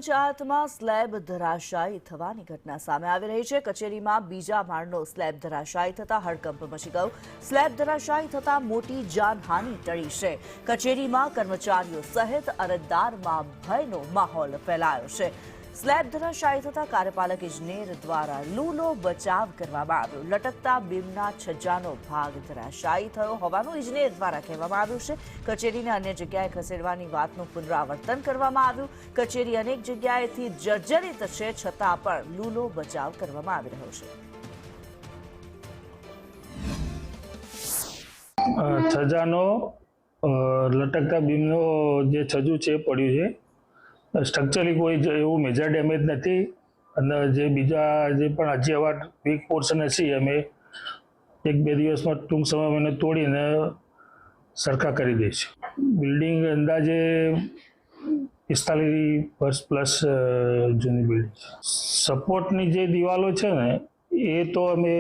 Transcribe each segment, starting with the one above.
પંચાયતમાં સ્લેબ ધરાશાયી થવાની ઘટના સામે આવી રહી છે। કચેરીમાં બીજા માળનો સ્લેબ ધરાશાયી થતા હડકંપ મચી ગયો। સ્લેબ ધરાશાયી થતા મોટી જાનહાનિ ટળી છે। કચેરીમાં કર્મચારીઓ સહિત અરજદારમાં ભયનો માહોલ ફેલાયો છે। સ્લેબ ધરાશાયી થતા કાર્યપાલક ઇજનેર દ્વારા લૂલો બચાવ કરવામાં આવ્યો। લટકતા બીમના છજ્જાનો ભાગ ધરાશાયી થયો હોવાનું ઇજનેર દ્વારા કહેવામાં આવ્યું છે। કચેરીને અન્ય જગ્યાએ ખસેડવાની વાતનું પુનરાવર્તન કરવામાં આવ્યું। કચેરી અનેક જગ્યાએથી જર્જરિત છે, છતાં પણ લૂલો બચાવ કરવામાં આવી રહ્યો છે। છજાનો લટકતા બીમનો જે છજુ છે પડ્યું છે। સ્ટ્રક્ચરલી કોઈ એવું મેજર ડેમેજ નથી અને જે બીજા જે પણ હજી આવા વીક પોર્શન હશે અમે 1-2 દિવસમાં ટૂંક સમયમાં એને તોડીને સરખા કરી દઈશું। બિલ્ડિંગ અંદાજે 45 વર્ષ પ્લસ જૂની બિલ્ડિંગ છે। સપોર્ટની જે દિવાલો છે ને એ તો અમે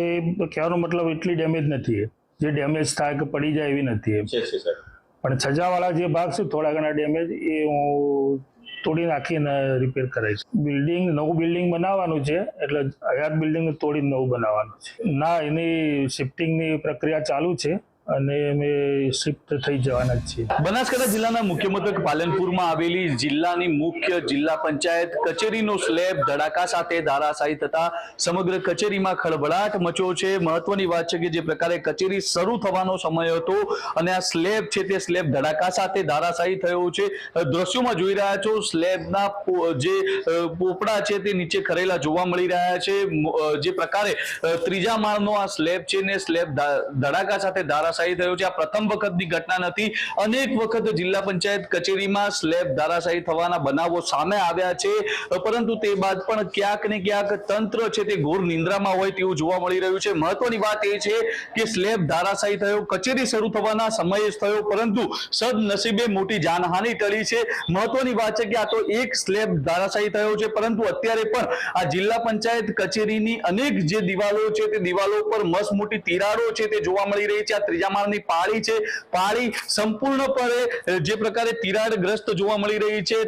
કહેવાનો મતલબ એટલી ડેમેજ નથી, જે ડેમેજ થાય કે પડી જાય એવી નથી એમ, પણ છજાવાળા જે ભાગ છે થોડા ઘણા ડેમેજ એ હું તોડી નાખીને રિપેર કરાવીશ। નવું બિલ્ડિંગ બનાવવાનું છે, એટલે હયાત બિલ્ડિંગ તોડીને નવું બનાવવાનું છે। ના, એની શિફ્ટિંગની પ્રક્રિયા ચાલુ છે અને અમે શિફ્ટ થઈ જવાના જ છીએ। બનાસકાંઠા જિલ્લાના મુખ્ય મથક પાલનપુરમાં આવેલી જિલ્લાની મુખ્ય જિલ્લા પંચાયત કચેરીનો સ્લેબ ધડાકા સાથે ધરાશાયી થતા સમગ્ર કચેરીમાં ખળભળાટ મચ્યો છે। મહત્વની વાત છે કે જે પ્રકારે કચેરી શરૂ થવાનો સમય હતો અને આ સ્લેબ છે તે સ્લેબ ધડાકા સાથે ધરાશાયી થયો છે। દ્રશ્યોમાં જોઈ રહ્યા છો, સ્લેબના જે પોપડા છે તે નીચે ખરેલા જોવા મળી રહ્યા છે। જે પ્રકારે ત્રીજા માળનો આ સ્લેબ છે ને સ્લેબ ધડાકા સાથે ધરાશાયી થયો છે। આ પ્રથમ વખતની ઘટના નથી, અનેક વખત જિલ્લા પંચાયત કચેરીમાં સ્લેબ ધરાશાયી થવાના બનાવો સામે આવ્યા છે, પરંતુ તે બાદ પણ ક્યાંક ને ક્યાંક તંત્ર છે તે ઘોર નિંદ્રામાં હોય તેવું જોવા મળી રહ્યું છે। મહત્વની વાત એ છે કે સ્લેબ ધરાશાયી થયો, કચેરી શરૂ થવાના સમયે જ થયો, પરંતુ સદનસીબે મોટી જાનહાનિ ટળી છે। મહત્વની વાત છે કે આ તો એક સ્લેબ ધરાશાયી થયો છે, પરંતુ અત્યારે પણ આ જિલ્લા પંચાયત કચેરીની અનેક જે દિવાલો છે તે દિવાલો પર મસ્ત મોટી તિરાડો છે તે જોવા મળી રહી છે। આ ત્રીજા માળની પાળી છે, પાળી સંપૂર્ણપણે જે પ્રકારે તિરાડગ્રસ્ત જોવા મળી રહી છે,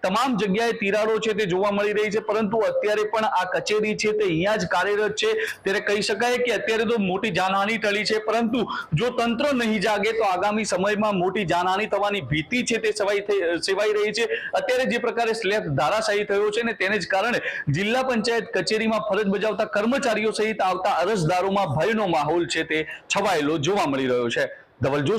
તમામ જગ્યાએ તિરાડો છે તે જોવા મળી રહી છે, પરંતુ અત્યારે પણ આ કચેરી છે તે અહીંયા જ કાર્યરત છે। ત્યારે કહી શકાય કે અત્યારે તો મોટી જાનહાનિ ટળી છે, પરંતુ જો તંત્ર નહીં જાગે તો આગામી સમયમાં મોટી જાનહાનિ થવાની ભીતિ છે તે સેવાઈ રહી છે। અત્યારે જે પ્રકારે સ્લેબ ધરાશાયી થયો છે ને તેને જ કારણે જિલ્લા પંચાયત કચેરીમાં ફરજ બજાવતા કર્મચારીઓ સહિત આવતા અરજદારોમાં ભયનો માહોલ છે તે છવાયેલો જોવા મળી રહ્યો છે। ધવલ જોશી।